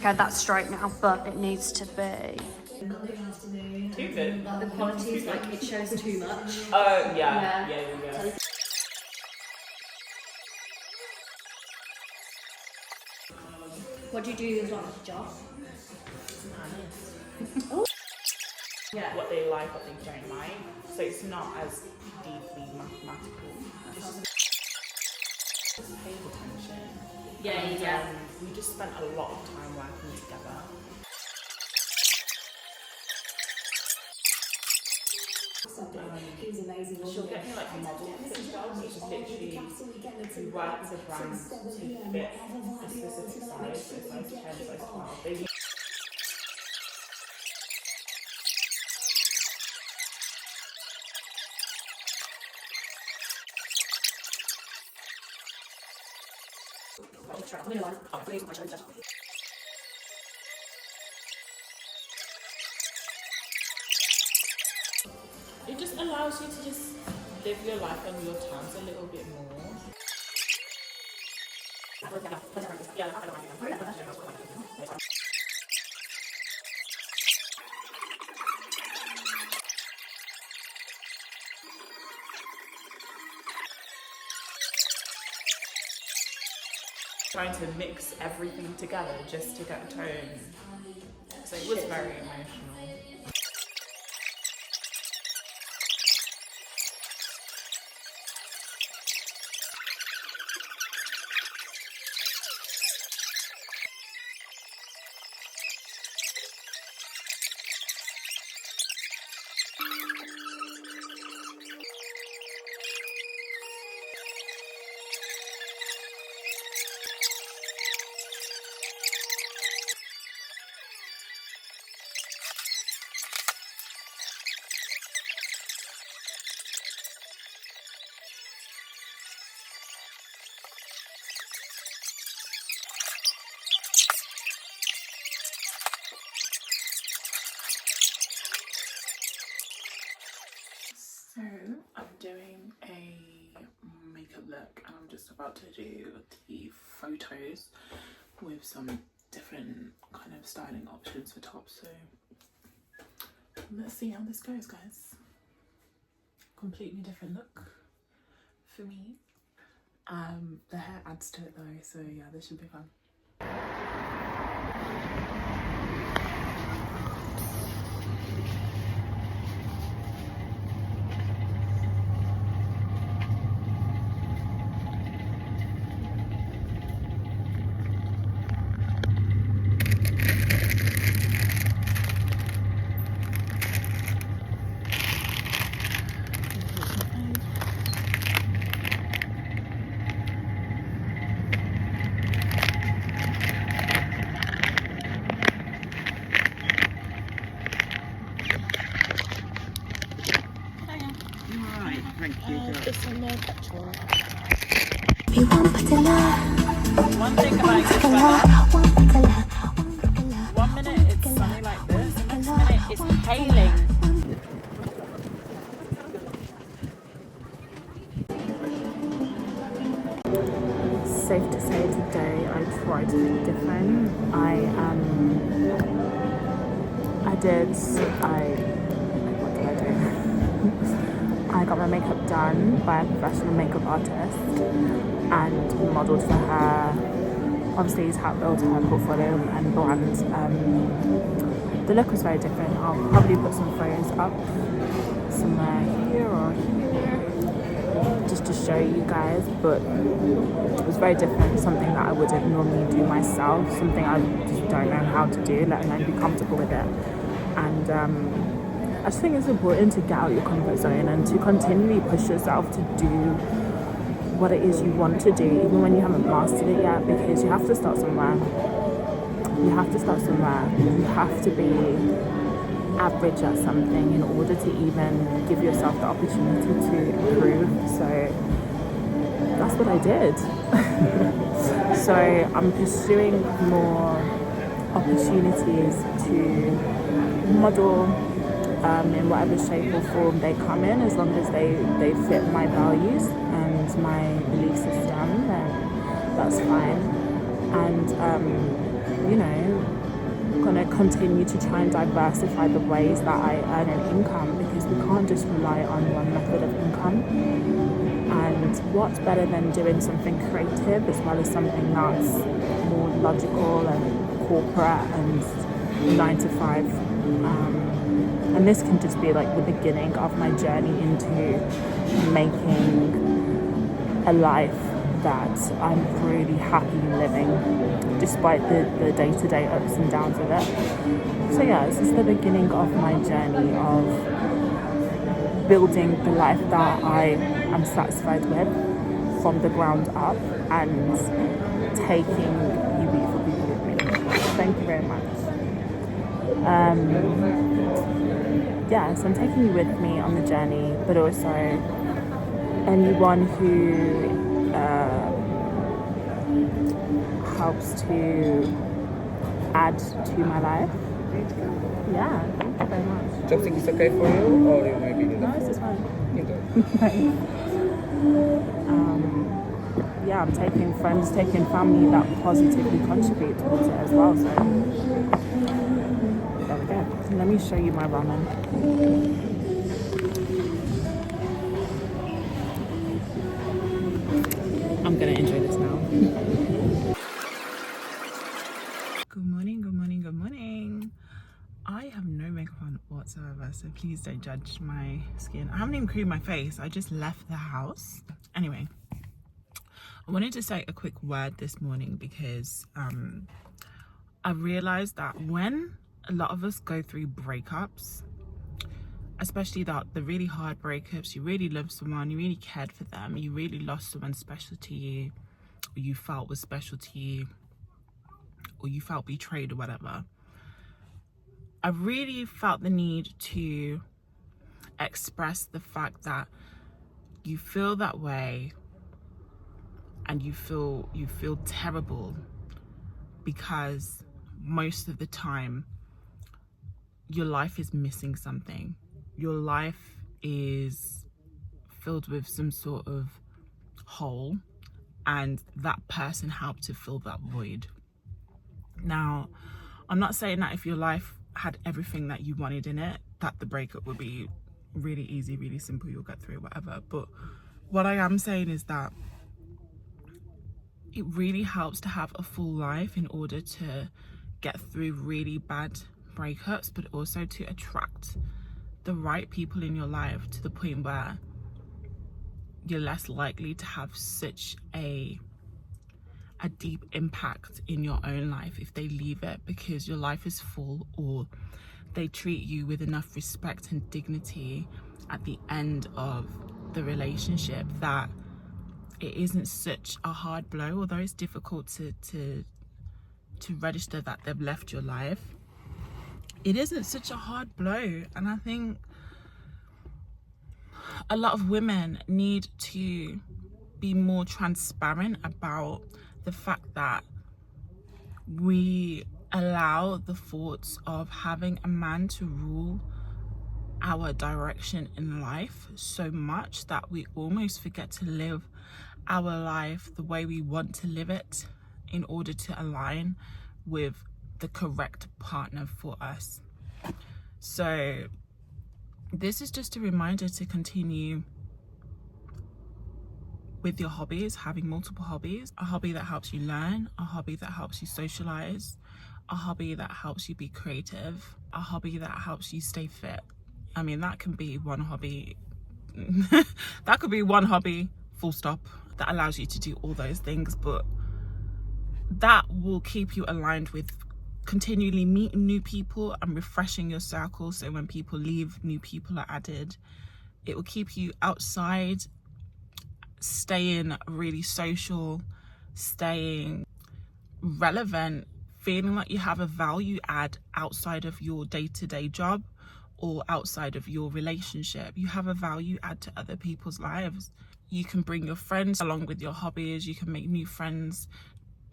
Okay, that's straight now, but it needs to be. Too good. The quality is like, it shows too much. Oh, yeah. What do you do as well as a job? Yeah. What they like, what they don't like. So it's not as deeply mathematical. Just paid attention. Yeah. We just spent a lot of time working together. He's amazing. She'll get me like model fit jobs, which is literally we work with a brand to fit a specific size, so size 10, size 12. They it just allows you to just live your life on your terms a little bit more. Trying to mix everything together just to get a tone. So it was very emotional. So I'm doing a makeup look and I'm just about to do the photos with some different kind of styling options for tops. So let's see how this goes, guys. Completely different look for me. The hair adds to it though, so yeah, this should be fun. One thing about this weather, 1 minute it's sunny like this, the next minute it's hailing. Safe to say today I tried to be different. What did I do? I got my makeup done by a professional makeup artist and modelled for her. Obviously, it's how it built her portfolio and brand. The look was very different. I'll probably put some photos up somewhere here or here just to show you guys, but it was very different, something that I wouldn't normally do myself, something I just don't know how to do, let alone be comfortable with it. And I just think it's important to get out your comfort zone and to continually push yourself to do what it is you want to do, even when you haven't mastered it yet, because you have to start somewhere. You have to start somewhere. You have to be average at something in order to even give yourself the opportunity to improve. So that's what I did. So I'm pursuing more opportunities to model in whatever shape or form they come in, as long as they fit my values and my belief system, then that's fine. And you know, going to continue to try and diversify the ways that I earn an income, because we can't just rely on one method of income. And what's better than doing something creative as well as something that's more logical and corporate and 9 to 5. And this can just be like the beginning of my journey into making a life that I'm really happy living, despite the day-to-day ups and downs of it. So yeah, this is the beginning of my journey of building the life that I am satisfied with from the ground up, and taking you beautiful people with me. Thank you very much. Yeah, so I'm taking you with me on the journey, but also anyone who helps to add to my life. Yeah, thank you very much. Chopstick is okay for you, or you maybe need No, this is fine. Yeah, I'm taking friends, taking family that positively contribute towards it as well. So there we go. So let me show you my ramen. I'm gonna enjoy this now. Good morning, good morning, good morning. I have no makeup on whatsoever, so please don't judge my skin. I haven't even creamed my face. I just left the house. Anyway, I wanted to say a quick word this morning because I realized that when a lot of us go through breakups, especially the really hard breakups, you really love someone, you really cared for them, you really lost someone special to you, or you felt was special to you, or you felt betrayed or whatever. I really felt the need to express the fact that you feel that way and you feel terrible, because most of the time your life is missing something. Your life is filled with some sort of hole, and that person helped to fill that void. Now, I'm not saying that if your life had everything that you wanted in it, that the breakup would be really easy, really simple, you'll get through it, whatever. But what I am saying is that it really helps to have a full life in order to get through really bad breakups, but also to attract the right people in your life to the point where you're less likely to have such a deep impact in your own life if they leave it, because your life is full, or they treat you with enough respect and dignity at the end of the relationship that it isn't such a hard blow. Although it's difficult to register that they've left your life, it isn't such a hard blow. And I think a lot of women need to be more transparent about the fact that we allow the thoughts of having a man to rule our direction in life so much that we almost forget to live our life the way we want to live it in order to align with the correct partner for us. So this is just a reminder to continue with your hobbies, having multiple hobbies, a hobby that helps you learn, a hobby that helps you socialize, a hobby that helps you be creative, a hobby that helps you stay fit. I mean, that can be one hobby. That could be one hobby, full stop, that allows you to do all those things, but that will keep you aligned with continually meeting new people and refreshing your circle. So when people leave, new people are added. It will keep you outside, staying really social, staying relevant, feeling like you have a value add outside of your day-to-day job or outside of your relationship. You have a value add to other people's lives. You can bring your friends along with your hobbies. You can make new friends,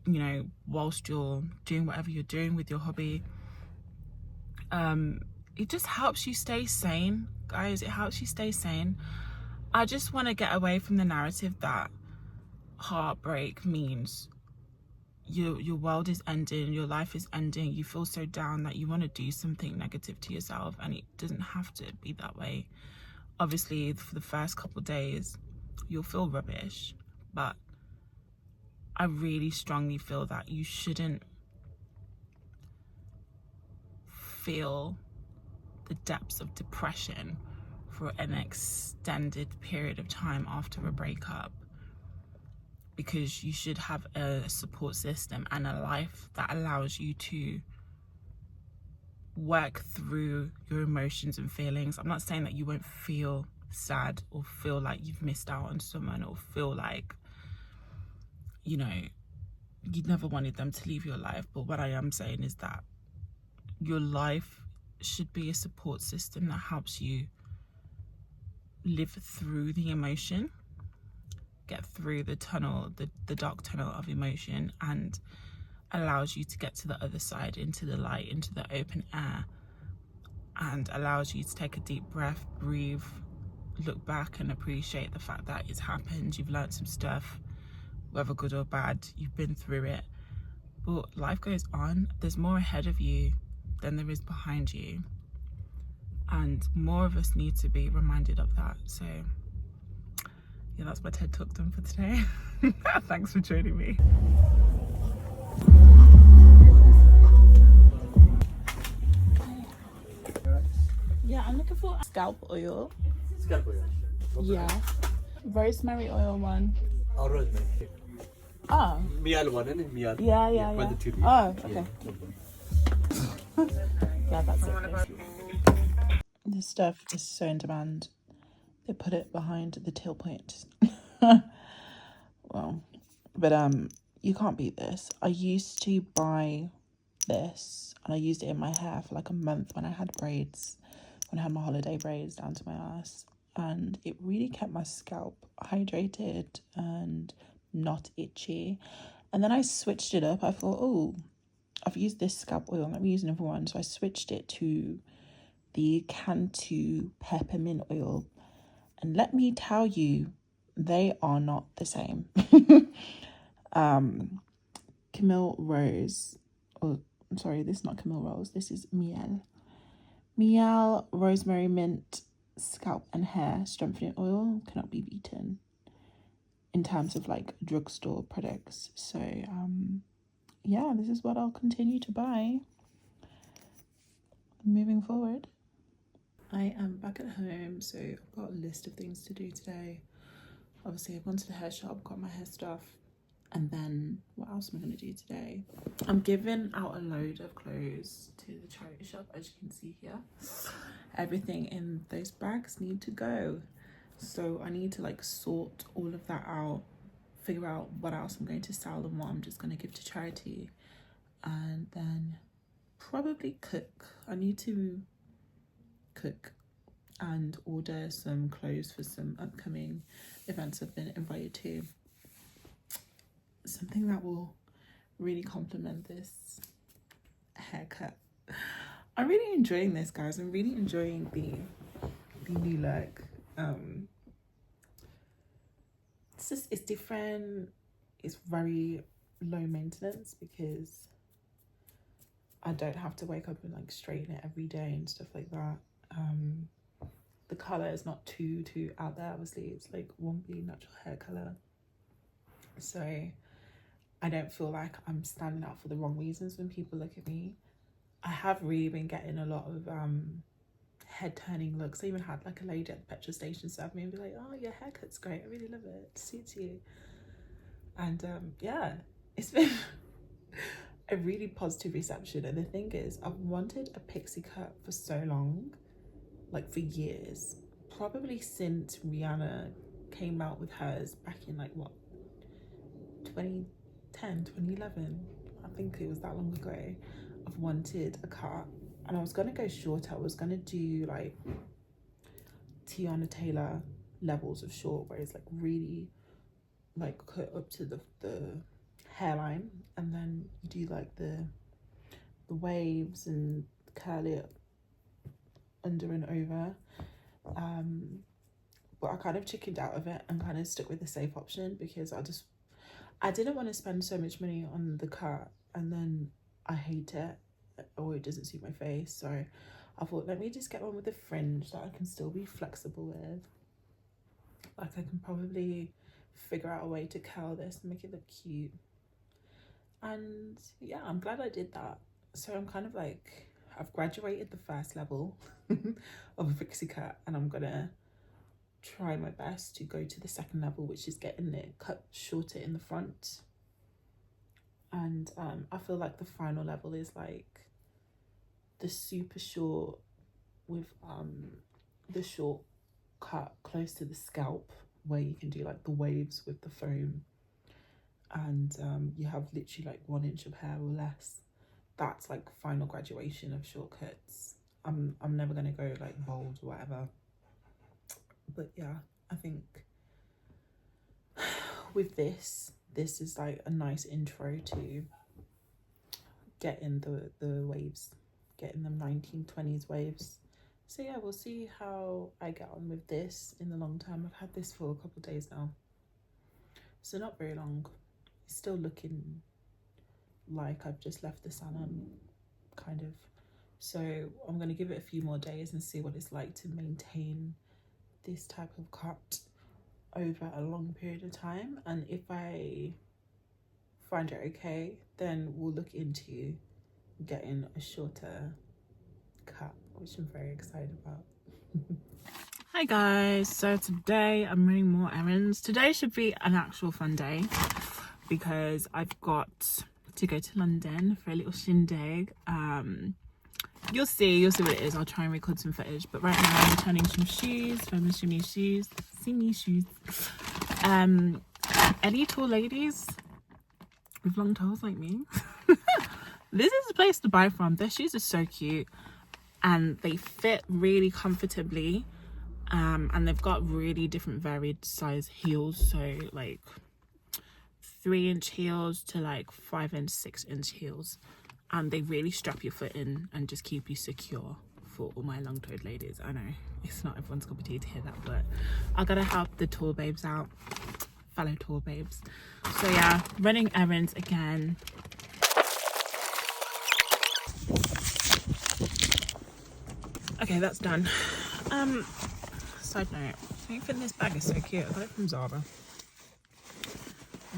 you know, whilst you're doing whatever you're doing with your hobby. It just helps you stay sane, guys. It helps you stay sane. I just want to get away from the narrative that heartbreak means your world is ending, your life is ending, you feel so down that you want to do something negative to yourself, and it doesn't have to be that way. Obviously, for the first couple of days, you'll feel rubbish, but I really strongly feel that you shouldn't feel the depths of depression for an extended period of time after a breakup, because you should have a support system and a life that allows you to work through your emotions and feelings. I'm not saying that you won't feel sad or feel like you've missed out on someone or feel like, you know, you never wanted them to leave your life, but what I am saying is that your life should be a support system that helps you live through the emotion, get through the tunnel, the dark tunnel of emotion, and allows you to get to the other side, into the light, into the open air, and allows you to take a deep breath, breathe, look back and appreciate the fact that it's happened. You've learned some stuff, whether good or bad, you've been through it, but life goes on. There's more ahead of you than there is behind you, and more of us need to be reminded of that. So yeah, that's my TED Talk done for today. Thanks for joining me. Yeah, I'm looking for scalp oil. Scalp oil. Yeah, rosemary oil one. Or rosemary. Oh, Mial one and Mial. yeah. By the two. Oh, okay. Yeah, that's it. This stuff is so in demand. They put it behind the tail point. Well, but you can't beat this. I used to buy this and I used it in my hair for like a month when I had braids, when I had my holiday braids down to my ass, and it really kept my scalp hydrated and not itchy. And then I switched it up. I thought, oh, I've used this scalp oil, let me use another one. So I switched it to the Cantu peppermint oil, and let me tell you, they are not the same. Camille Rose, or I'm sorry, this is not Camille Rose, this is Miel rosemary mint scalp and hair strengthening oil cannot be beaten in terms of like drugstore products. So yeah, this is what I'll continue to buy moving forward. I am back at home, so I've got a list of things to do today. Obviously, I've gone to the hair shop, got my hair stuff, and then what else am I going to do today? I'm giving out a load of clothes to the charity shop, as you can see here. Everything in those bags need to go, so I need to like sort all of that out, figure out what else I'm going to sell and what I'm just going to give to charity, and then probably cook. I need to cook and order some clothes for some upcoming events I've been invited to. Something that will really complement this haircut. I'm really enjoying this, guys. I'm really enjoying the new look. It's different. It's very low maintenance because I don't have to wake up and like straighten it every day and stuff like that. The color is not too out there. Obviously, it's like wimpy natural hair color, so I don't feel like I'm standing out for the wrong reasons when people look at me. I have really been getting a lot of head turning looks. I even had like a lady at the petrol station serve me and be like, oh, your haircut's great, I really love it, it suits you. And yeah, it's been a really positive reception. And the thing is, I've wanted a pixie cut for so long, like for years, probably since Rihanna came out with hers back in like what, 2010, 2011, I think it was that long ago. I've wanted a cut, and I was gonna go shorter. I was gonna do like Tiana Taylor levels of short, where it's like really like cut up to the hairline, and then you do like the waves and curl it under and over. But I kind of chickened out of it and kind of stuck with the safe option because I didn't want to spend so much money on the cut and then I hate it or it doesn't suit my face. So I thought, let me just get one with a fringe that I can still be flexible with. Like I can probably figure out a way to curl this and make it look cute. And yeah, I'm glad I did that. So I'm kind of like, I've graduated the first level of a fixie cut, and I'm gonna try my best to go to the second level, which is getting it cut shorter in the front. And I feel like the final level is like the super short with the short cut close to the scalp, where you can do like the waves with the foam, and you have literally like 1 inch of hair or less. That's like final graduation of shortcuts. I'm never gonna go like bold or whatever, but yeah, I think with this is like a nice intro to getting the waves, getting them 1920s waves. So yeah, we'll see how I get on with this in the long term. I've had this for a couple of days now, so not very long. It's still looking like I've just left the salon, kind of. So I'm going to give it a few more days and see what it's like to maintain this type of cut over a long period of time. And if I find it okay, then we'll look into getting a shorter cut, which I'm very excited about. Hi guys, so today I'm running more errands. Today should be an actual fun day because I've got to go to London for a little shindig. You'll see what it is. I'll try and record some footage, but right now I'm returning some shoes from the Shimmy Shoes. Any tall ladies with long toes like me, this is the place to buy from. Their shoes are so cute and they fit really comfortably, and they've got really different varied size heels, so like 3-inch heels to like 5 and 6-inch heels, and they really strap your foot in and just keep you secure. For all my long-toed ladies, I know it's not everyone's cup of tea to hear that, but I gotta help the tall babes out, fellow tall babes. So yeah, running errands again. Okay, that's done. Side note, I think this bag is so cute. I got it from Zara. I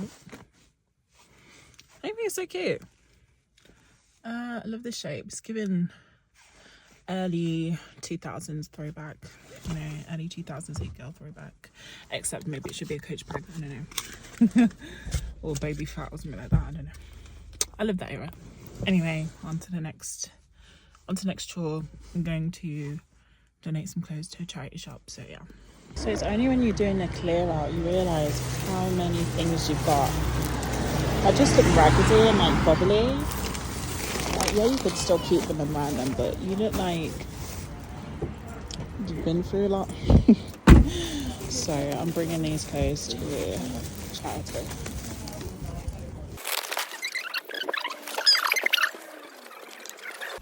think it's so cute. I love the shape. It's giving early 2000s throwback, you know, early 2000s hit girl throwback, except maybe it should be a Coach bag, I don't know. Or baby fat or something like that, I don't know. I love that era. Anyway, on to the next chore. I'm going to donate some clothes to a charity shop, so yeah. So it's only when you're doing a clear out you realise how many things you've got. I just look raggedy and like bubbly. Like, yeah, you could still keep them and wear them, but you look like you've been through a lot. So I'm bringing these clothes to charity.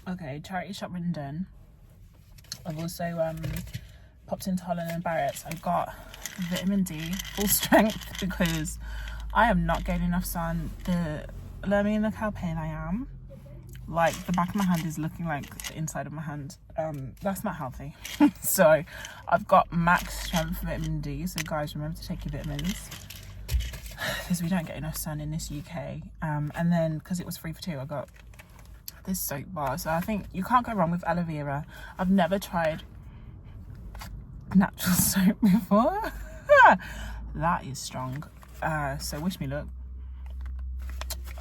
Okay, charity shop run done. I've also popped into Holland & Barrett's. I got vitamin D full strength because I am not getting enough sun. Let me look how pale I am. Like the back of my hand is looking like the inside of my hand. That's not healthy. So I've got max strength vitamin D. So guys, remember to take your vitamins because we don't get enough sun in this UK. And then because it was 3 for 2, I got this soap bar. So I think you can't go wrong with aloe vera. I've never tried natural soap before. That is strong. So wish me luck.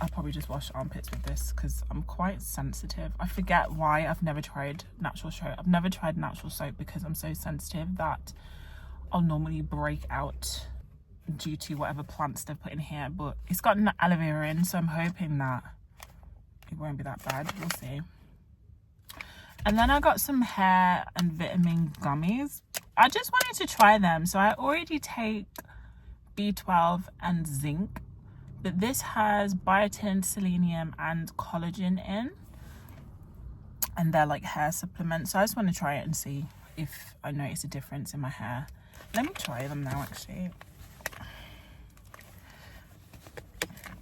I'll probably just wash armpits with this because I'm quite sensitive. I forget why I've never tried natural soap. I've never tried natural soap because I'm so sensitive that I'll normally break out due to whatever plants they've put in here. But it's got aloe vera in, so I'm hoping that it won't be that bad. We'll see. And then I got some hair and vitamin gummies. I just wanted to try them. So I already take B12 and zinc, but this has biotin, selenium and collagen in, and they're like hair supplements. So I just want to try it and see if I notice a difference in my hair. Let me try them now actually.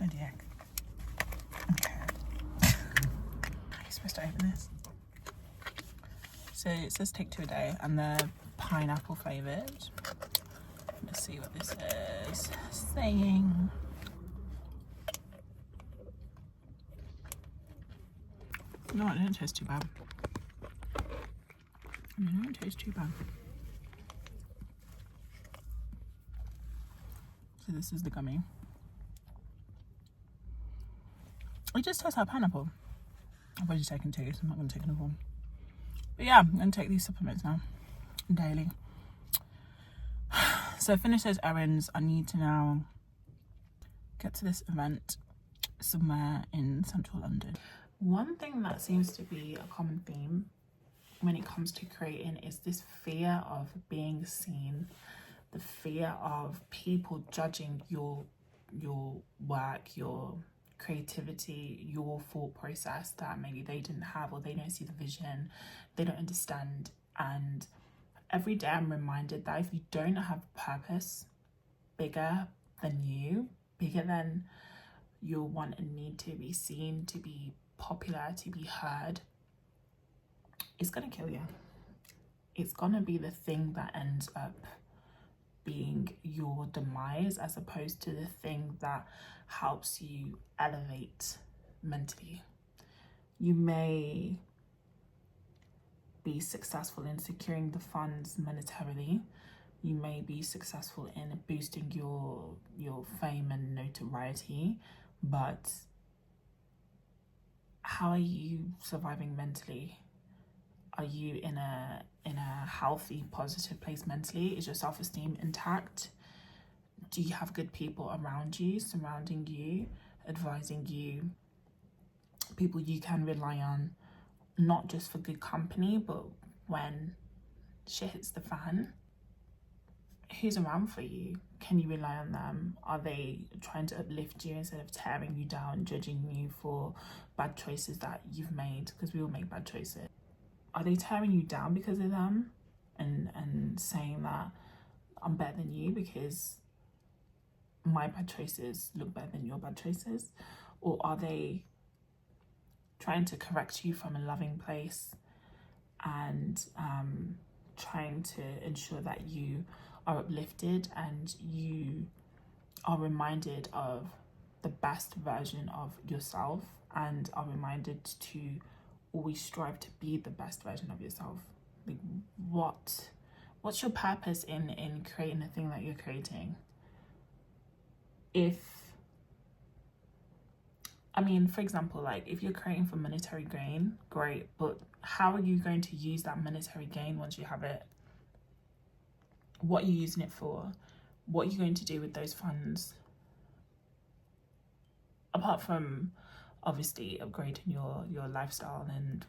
Oh dear. Okay. How are you supposed to open this? So it says take 2 a day and they're pineapple flavoured. Let's see what this is saying. No, it didn't taste too bad. It didn't taste too bad. So this is the gummy. It just tastes like pineapple. I've already taken 2, so I'm not going to take another one. But yeah, I'm going to take these supplements now, daily. So finish those errands. I need to now get to this event somewhere in central London. One thing that seems to be a common theme when it comes to creating is this fear of being seen, the fear of people judging your work, your creativity, your thought process that maybe they didn't have, or they don't see the vision, they don't understand. And every day I'm reminded that if you don't have purpose bigger than you, bigger than your want and need to be seen, to be popular, to be heard, it's gonna kill you. It's gonna be the thing that ends up being your demise, as opposed to the thing that helps you elevate mentally. You may be successful in securing the funds monetarily. You may be successful in boosting your fame and notoriety, but how are you surviving mentally? Are you in a healthy, positive place mentally? Is your self-esteem intact? Do you have good people around you, surrounding you, advising you, people you can rely on, not just for good company, but when shit hits the fan? Who's around for you? Can you rely on them? Are they trying to uplift you instead of tearing you down, judging you for bad choices that you've made? Because we all make bad choices. Are they tearing you down because of them and saying that I'm better than you because my bad choices look better than your bad choices? Or are they trying to correct you from a loving place and trying to ensure that you are uplifted and you are reminded of the best version of yourself and are reminded to always strive to be the best version of yourself? Like, what's your purpose in creating the thing that you're creating? For example, like if you're creating for monetary gain, great, but how are you going to use that monetary gain once you have it? What are you using it for? What are you going to do with those funds? Apart from obviously upgrading your lifestyle and,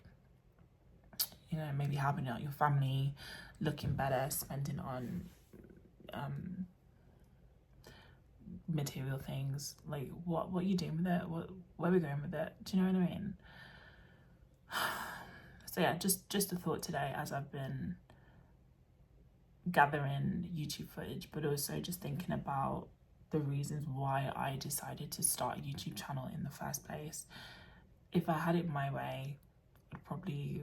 you know, maybe helping out your family, looking better, spending on material things. Like what are you doing with it? Where are we going with it? Do you know what I mean? So yeah, just a thought today as I've been gathering YouTube footage, but also just thinking about the reasons why I decided to start a YouTube channel in the first place. If I had it my way, I'd probably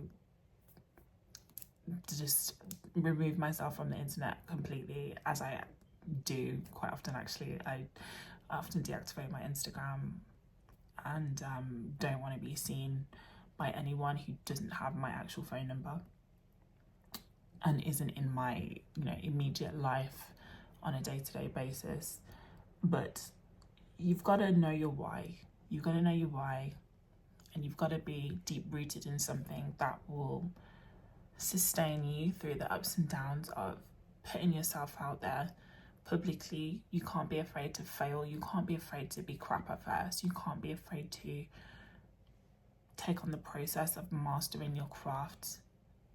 just remove myself from the internet completely, as I do quite often actually. I often deactivate my Instagram and don't want to be seen by anyone who doesn't have my actual phone number and isn't in my, you know, immediate life on a day-to-day basis. But you've got to know your why. You've got to know your why, and you've got to be deep-rooted in something that will sustain you through the ups and downs of putting yourself out there publicly. You can't be afraid to fail. You can't be afraid to be crap at first. You can't be afraid to take on the process of mastering your craft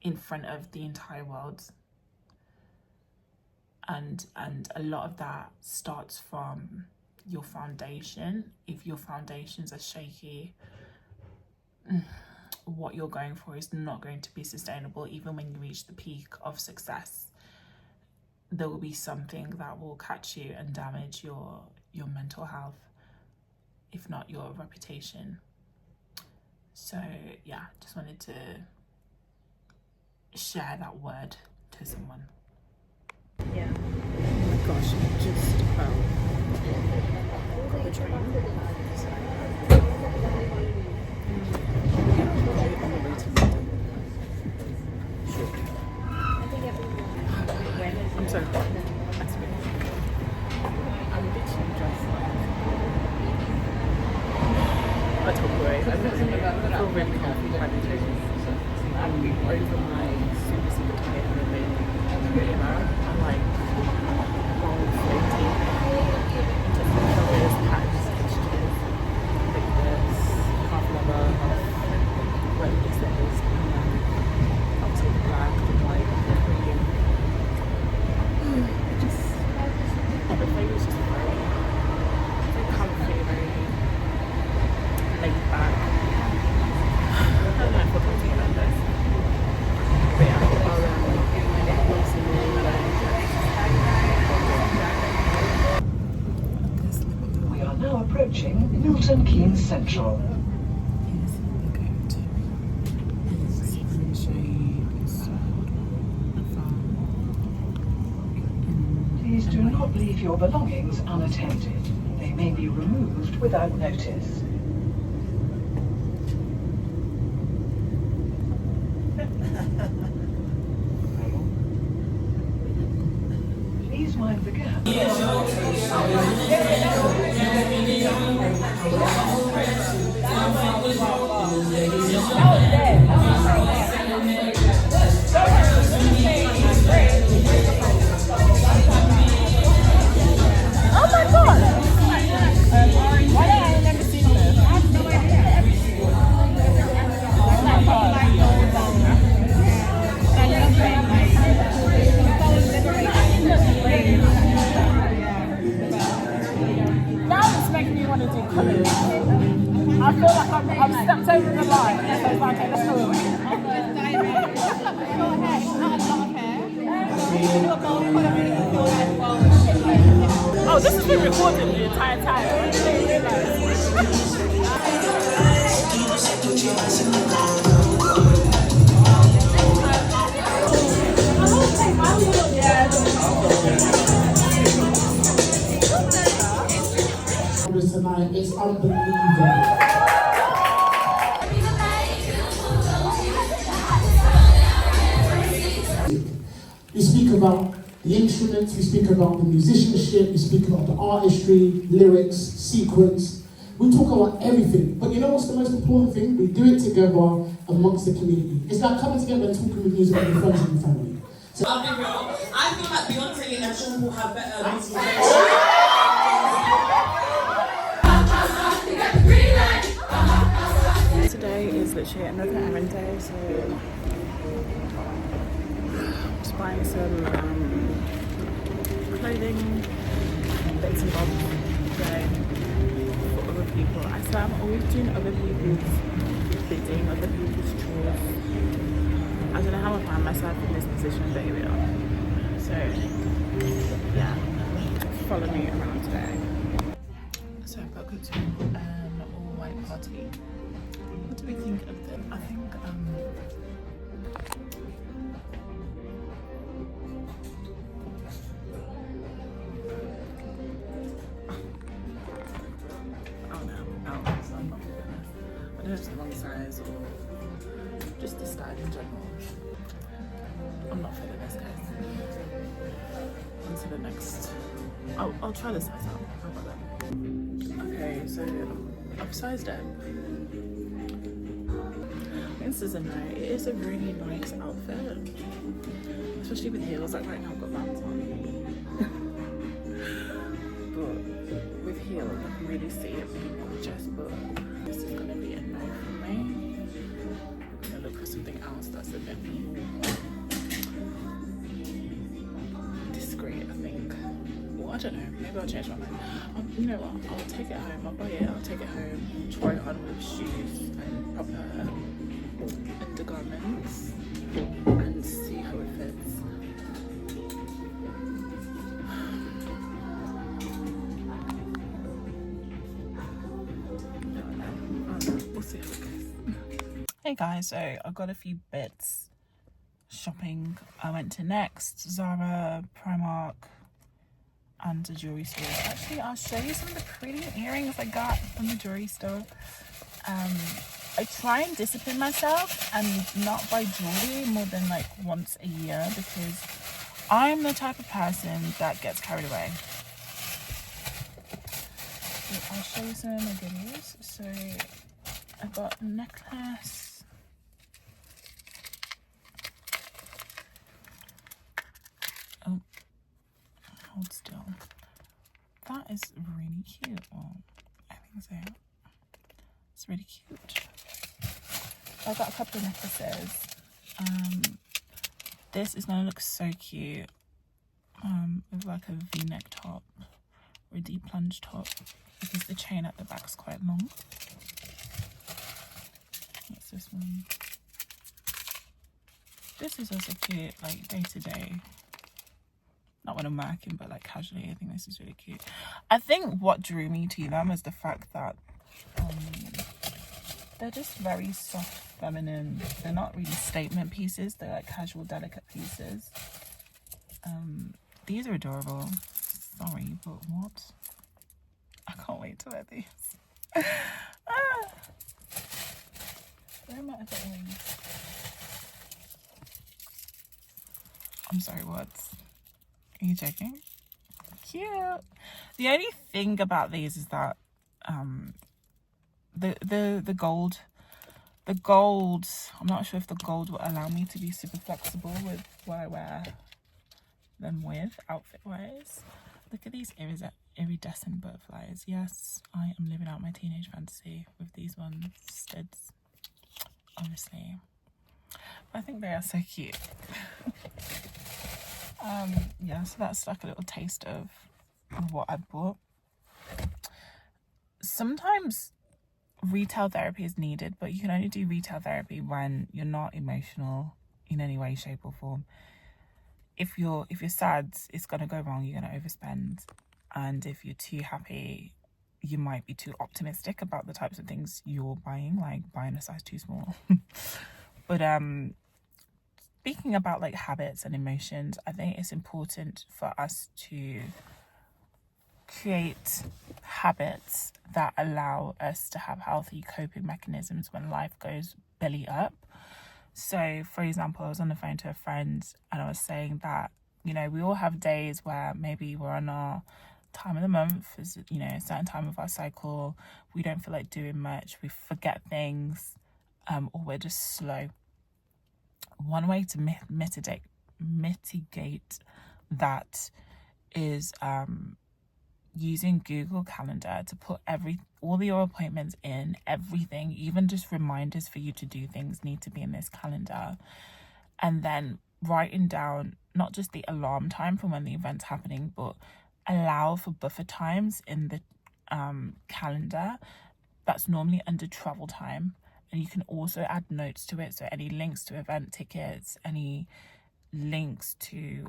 in front of the entire world. And a lot of that starts from your foundation. If your foundations are shaky, what you're going for is not going to be sustainable. Even when you reach the peak of success, there will be something that will catch you and damage your mental health. if not your reputation. So yeah, just wanted to share that word to someone. Yeah. Oh my gosh, I just got the train. I'm so hot. That's me. I'm literally just like a tomboy. I feel really comfy by the train. I'm over my super tight elevator. You know, I'm like all floaty. Just the various patterns, textures, like this, half leather, half wet pieces, top to black with like cream. Just the flavor is just very comfy, very laid back. I don't know if we're talking about this. But yeah, we are now approaching Milton Keynes Central. Please do not leave your belongings unattended. They may be removed without notice. Please mind the gap. oh my god! Why don't I remember seeing this? I have no idea. Now it's making me want to do colours. I feel like I've stepped over the line. So it's like, okay, let's go away. Oh, this has been recorded the entire time. I didn't realise. Tonight, it's unbelievable. We speak about the instruments, we speak about the musicianship, we speak about the artistry, lyrics, sequence. We talk about everything. But you know what's the most important thing? We do it together amongst the community. It's like coming together and talking with music with your friends and your family. So I'll be real. I feel like Beyonce and Sean will have better music. Today is literally another errand day, so I'm just buying some clothing, bits and bobs today for other people. I swear I'm always doing other people's bidding, other people's chores. I don't know how I find myself in this position, but here we are. So yeah, follow me around today. So I've got to go to an all-white party. What do we think of them? I think oh no, I'm not feeling this. I don't know if it's the wrong size or just the style in general. I'm not feeling this, guys. On to the next. I'll try the size out. How about that? Okay, so I've sized up. This is a nice, it is a really nice outfit, especially with heels. Like right now I've got bands on, but with heels I can really see it being gorgeous, but this is going to be a no for me. I'm going to look for something else that's a bit more discreet, I think. Well, I don't know, maybe I'll change my mind. You know what, I'll take it home, I'll buy it, I'll take it home, try it on with shoes and proper undergarments and see how it fits. Hey guys, so I got a few bits shopping. I went to Next, Zara, Primark, and the jewelry store. Actually, I'll show you some of the pretty earrings I got from the jewelry store. I try and discipline myself and not buy jewelry more than like once a year, because I'm the type of person that gets carried away. So I'll show you some of my goodies. So I got a necklace. Oh, hold still. That is really cute. Well, I think so. It's really cute. I got a couple of necklaces. This is gonna look so cute. With like a V-neck top or a deep plunge top, because the chain at the back is quite long. What's this one? This is also cute, like day to day. Not when I'm working, but like casually. I think this is really cute. I think what drew me to them is the fact that they're just very soft, feminine. They're not really statement pieces. They're like casual, delicate pieces. These are adorable. Sorry, but what? I can't wait to wear these. Where am I at the earrings? I'm sorry, what? Are you joking? Cute. The only thing about these is that the gold, I'm not sure if the gold will allow me to be super flexible with what I wear them with outfit wise. Look at these iridescent butterflies. Yes, I am living out my teenage fantasy with these ones. Studs, obviously. I think they are so cute. Yeah, so that's like a little taste of what I bought. Sometimes retail therapy is needed, but you can only do retail therapy when you're not emotional in any way, shape or form. If you're sad, it's gonna go wrong, you're gonna overspend. And if you're too happy, you might be too optimistic about the types of things you're buying, like buying a size too small. But speaking about like habits and emotions, I think it's important for us to create habits that allow us to have healthy coping mechanisms when life goes belly up. So for example, I was on the phone to a friend and I was saying that, you know, we all have days where maybe we're on our time of the month, you know, a certain time of our cycle, we don't feel like doing much, we forget things, or we're just slow. One way to mitigate that is using Google Calendar to put all your appointments in, everything, even just reminders for you to do things need to be in this calendar. And then writing down not just the alarm time from when the event's happening, but allow for buffer times in the calendar that's normally under travel time. And you can also add notes to it, so any links to event tickets, any links to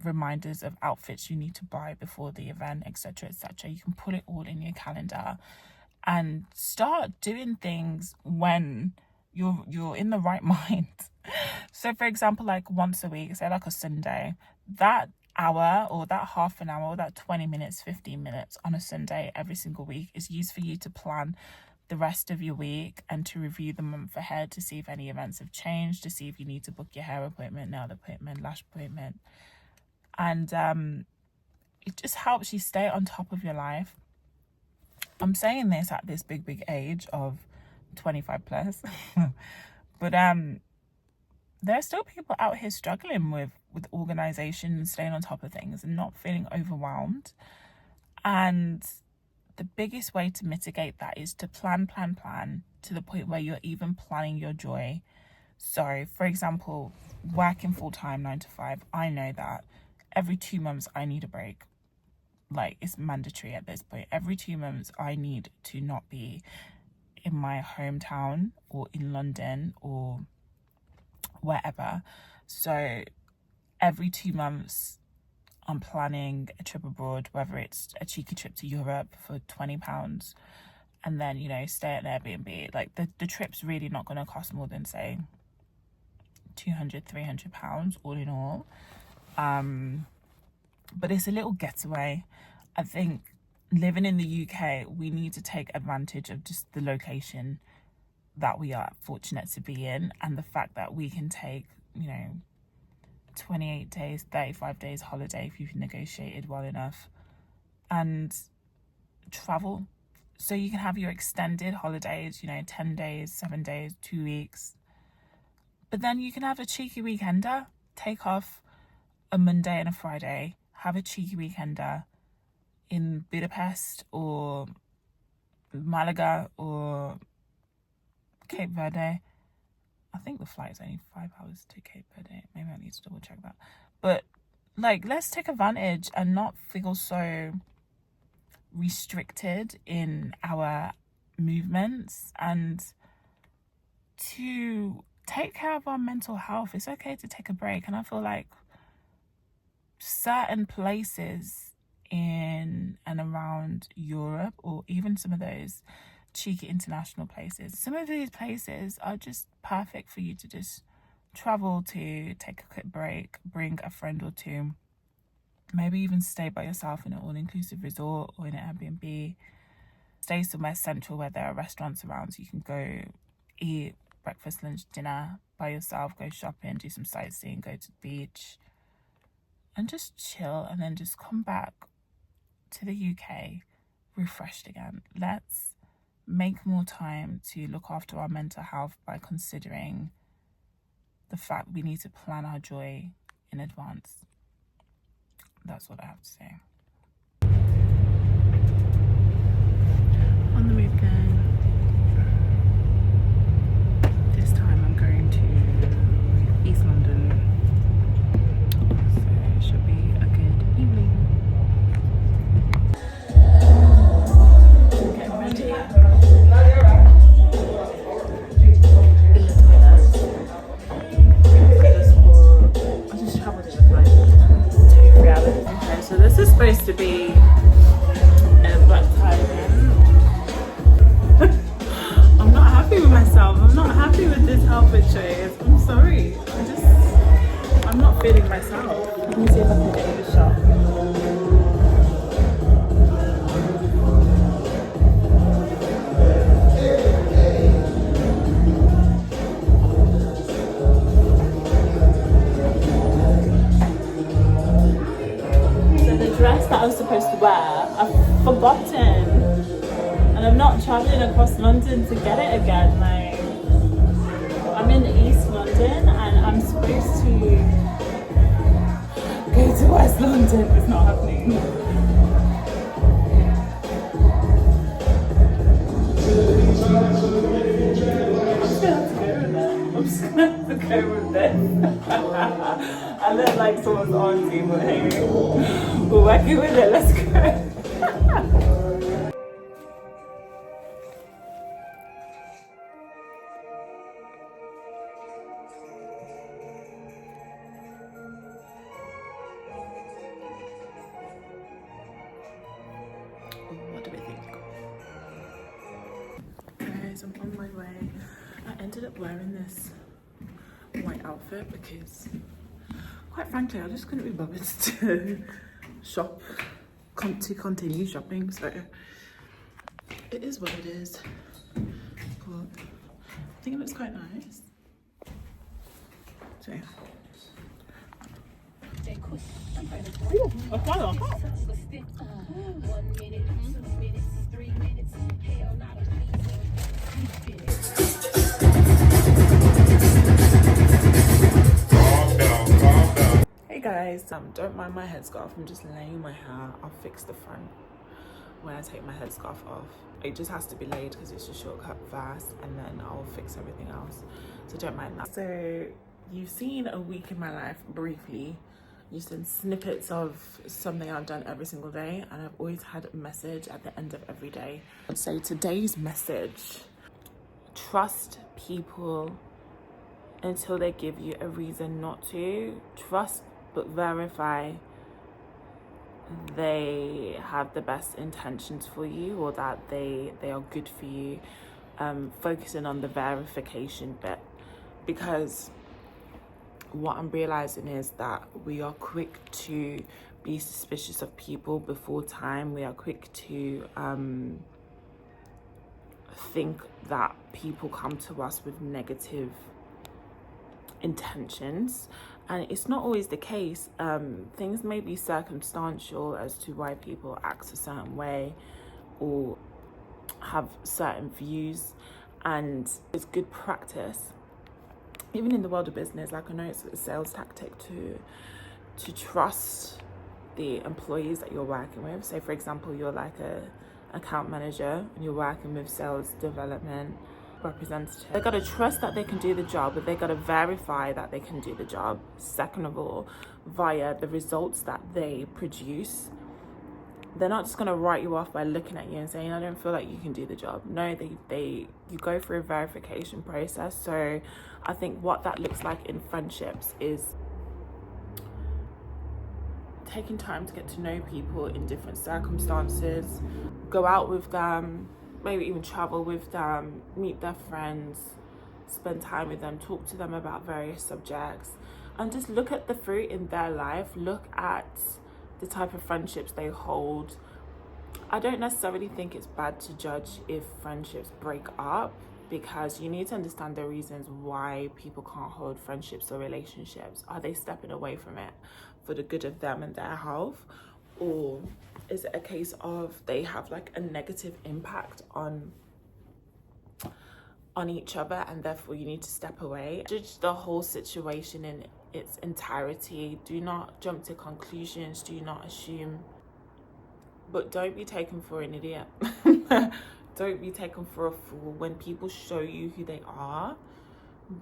reminders of outfits you need to buy before the event, etc., etc. You can put it all in your calendar and start doing things when you're in the right mind. So for example, like once a week, say like a Sunday, that hour or that half an hour or that 20 minutes, 15 minutes on a Sunday every single week is used for you to plan the rest of your week and to review the month ahead, to see if any events have changed, to see if you need to book your hair appointment, nail appointment, lash appointment. And it just helps you stay on top of your life. I'm saying this at this big age of 25 plus but there are still people out here struggling with organization and staying on top of things and not feeling overwhelmed. And the biggest way to mitigate that is to plan to the point where you're even planning your joy. So for example, working full-time 9 to 5, I know that every 2 months I need a break. Like, it's mandatory at this point. Every 2 months I need to not be in my hometown or in London or wherever. So every 2 months I'm planning a trip abroad, whether it's a cheeky trip to Europe for £20 and then, you know, stay at an Airbnb. Like the trip's really not going to cost more than, say, £200-300 all in all. But it's a little getaway. I think living in the UK, we need to take advantage of just the location that we are fortunate to be in, and the fact that we can take, you know, 28 days, 35 days holiday if you've negotiated well enough, and travel. So you can have your extended holidays, you know, 10 days, 7 days, 2 weeks. But then you can have a cheeky weekender, take off a Monday and a Friday, have a cheeky weekender in Budapest or Malaga or Cape Verde. I think the flight is only 5 hours to Cape Verde. Maybe I need to double check that. But like, let's take advantage and not feel so restricted in our movements, and to take care of our mental health. It's okay to take a break. And I feel like certain places in and around Europe, or even some of those cheeky international places, some of these places are just perfect for you to just travel to, take a quick break, bring a friend or two, maybe even stay by yourself in an all-inclusive resort or in an Airbnb. Stay somewhere central where there are restaurants around, so you can go eat breakfast, lunch, dinner by yourself, go shopping, do some sightseeing, go to the beach, and just chill, and then just come back to the UK refreshed again. Let's make more time to look after our mental health by considering the fact we need to plan our joy in advance. That's what I have to say. On the move again. This time I'm going to East London. So it should be a good evening. Get ready. I just travelled in a flight. 2-3 hours. Okay, so this is supposed to be a black tie event. I'm not happy with myself. I'm not happy with this outfit choice. I'm sorry. I'm not feeling myself. Let me see if I can get you a shot. Dress that I was supposed to wear, I've forgotten, and I'm not traveling across London to get it again. Like, I'm in East London and I'm supposed to go to West London. It's not happening. I'm just gonna have to go with this. I look like someone's auntie, but hey, we're working with it. Let's go. What do we think? Guys, I'm on my way. I ended up wearing this white outfit because, quite frankly, I just couldn't be bothered to continue shopping. So it is what it is. But I think it looks quite nice. So yeah. Hey guys, don't mind my headscarf. I'm just laying my hair. I'll fix the front when I take my headscarf off. It just has to be laid because it's a shortcut fast, and then I'll fix everything else. So don't mind that. So you've seen a week in my life briefly. You've seen snippets of something I've done every single day, and I've always had a message at the end of every day. So today's message: trust people until they give you a reason not to. Trust but verify they have the best intentions for you, or that they are good for you. Focusing on the verification bit, because what I'm realizing is that we are quick to be suspicious of people before time. We are quick to think that people come to us with negative intentions, and it's not always the case. Things may be circumstantial as to why people act a certain way or have certain views, and it's good practice, even in the world of business. Like, I know it's a sales tactic to trust the employees that you're working with. Say, for example, you're like a account manager and you're working with sales development representative. They gotta trust that they can do the job, but they gotta verify that they can do the job. Second of all, via the results that they produce. They're not just gonna write you off by looking at you and saying, I don't feel like you can do the job. No, you go through a verification process. So I think what that looks like in friendships is taking time to get to know people in different circumstances, go out with them, maybe even travel with them, meet their friends, spend time with them, talk to them about various subjects, and just look at the fruit in their life, look at the type of friendships they hold. I don't necessarily think it's bad to judge if friendships break up, because you need to understand the reasons why people can't hold friendships or relationships. Are they stepping away from it for the good of them and their health? Or is it a case of they have like a negative impact on each other and therefore you need to step away? Judge the whole situation in its entirety. Do not jump to conclusions, do not assume, but don't be taken for an idiot. Don't be taken for a fool. When people show you who they are,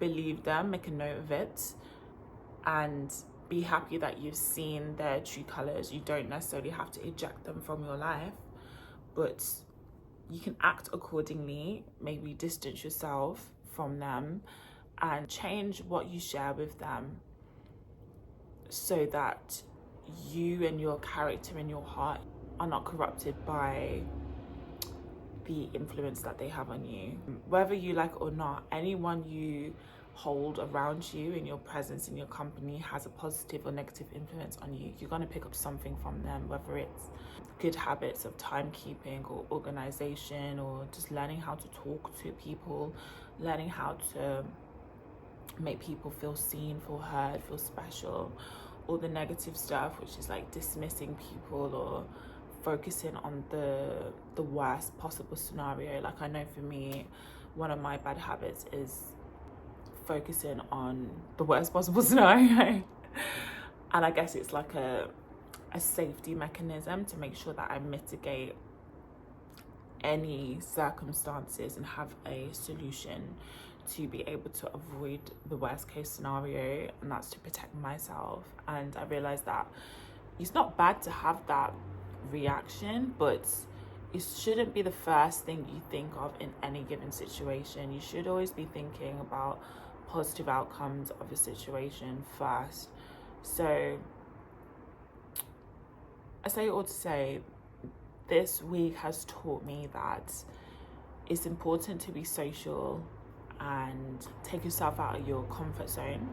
believe them, make a note of it, and be happy that you've seen their true colors. You don't necessarily have to eject them from your life, but you can act accordingly. Maybe distance yourself from them and change what you share with them, so that you and your character and your heart are not corrupted by the influence that they have on you. Whether you like it or not, anyone you hold around you in your presence, in your company, has a positive or negative influence on you. You're going to pick up something from them, whether it's good habits of timekeeping or organization, or just learning how to talk to people, learning how to make people feel seen, feel heard, feel special. All the negative stuff, which is like dismissing people or focusing on the worst possible scenario. Like, I know for me, one of my bad habits is focusing on the worst possible scenario. And I guess it's like a safety mechanism to make sure that I mitigate any circumstances and have a solution to be able to avoid the worst case scenario, and that's to protect myself. And I realized that it's not bad to have that reaction, but it shouldn't be the first thing you think of in any given situation. You should always be thinking about positive outcomes of a situation first. So I say it all to say, this week has taught me that it's important to be social and take yourself out of your comfort zone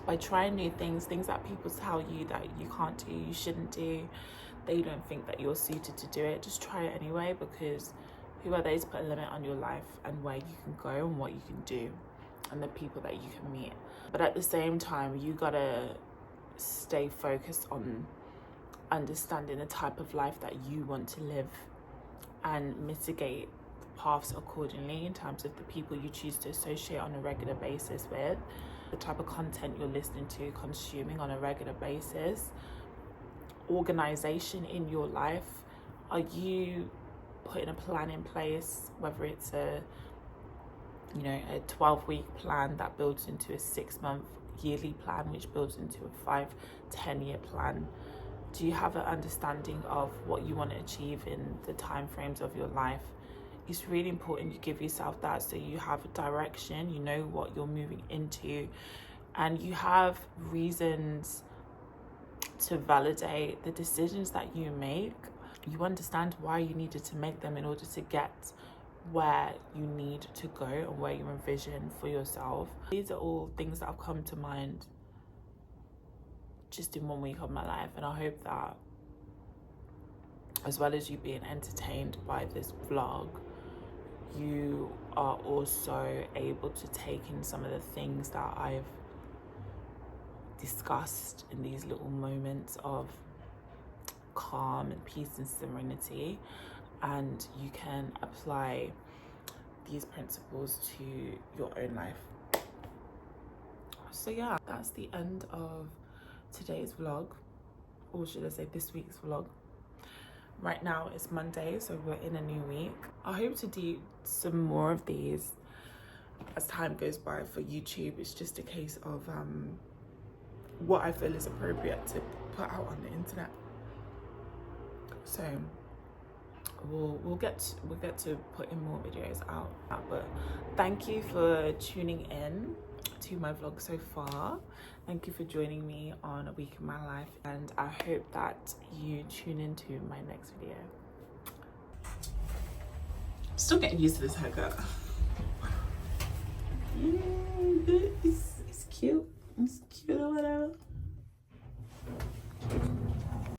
by trying new things that people tell you that you can't do, you shouldn't do. They don't think that you're suited to do it. Just try it anyway, because who are they to put a limit on your life and where you can go and what you can do and the people that you can meet? But at the same time, you gotta stay focused on understanding the type of life that you want to live and mitigate paths accordingly in terms of the people you choose to associate on a regular basis with, the type of content you're listening to, consuming on a regular basis, organization in your life. Are you putting a plan in place, whether it's a 12-week plan that builds into a 6-month yearly plan, which builds into a 5-10 year plan? Do you have an understanding of what you want to achieve in the time frames of your life? It's really important you give yourself that, so you have a direction, you know what you're moving into, and you have reasons to validate the decisions that you make. You understand why you needed to make them in order to get where you need to go and where you envision for yourself. These are all things that have come to mind just in 1 week of my life, and I hope that as well as you being entertained by this vlog, you are also able to take in some of the things that I've discussed in these little moments of calm and peace and serenity, and you can apply these principles to your own life. So yeah, that's the end of today's vlog, or should I say this week's vlog. Right now it's Monday, so we're in a new week. I hope to do some more of these as time goes by for YouTube. It's just a case of what I feel is appropriate to put out on the internet. So we'll get to putting more videos out. But thank you for tuning in to my vlog so far. Thank you for joining me on a week in my life, and I hope that you tune into my next video. Still getting used to this haircut.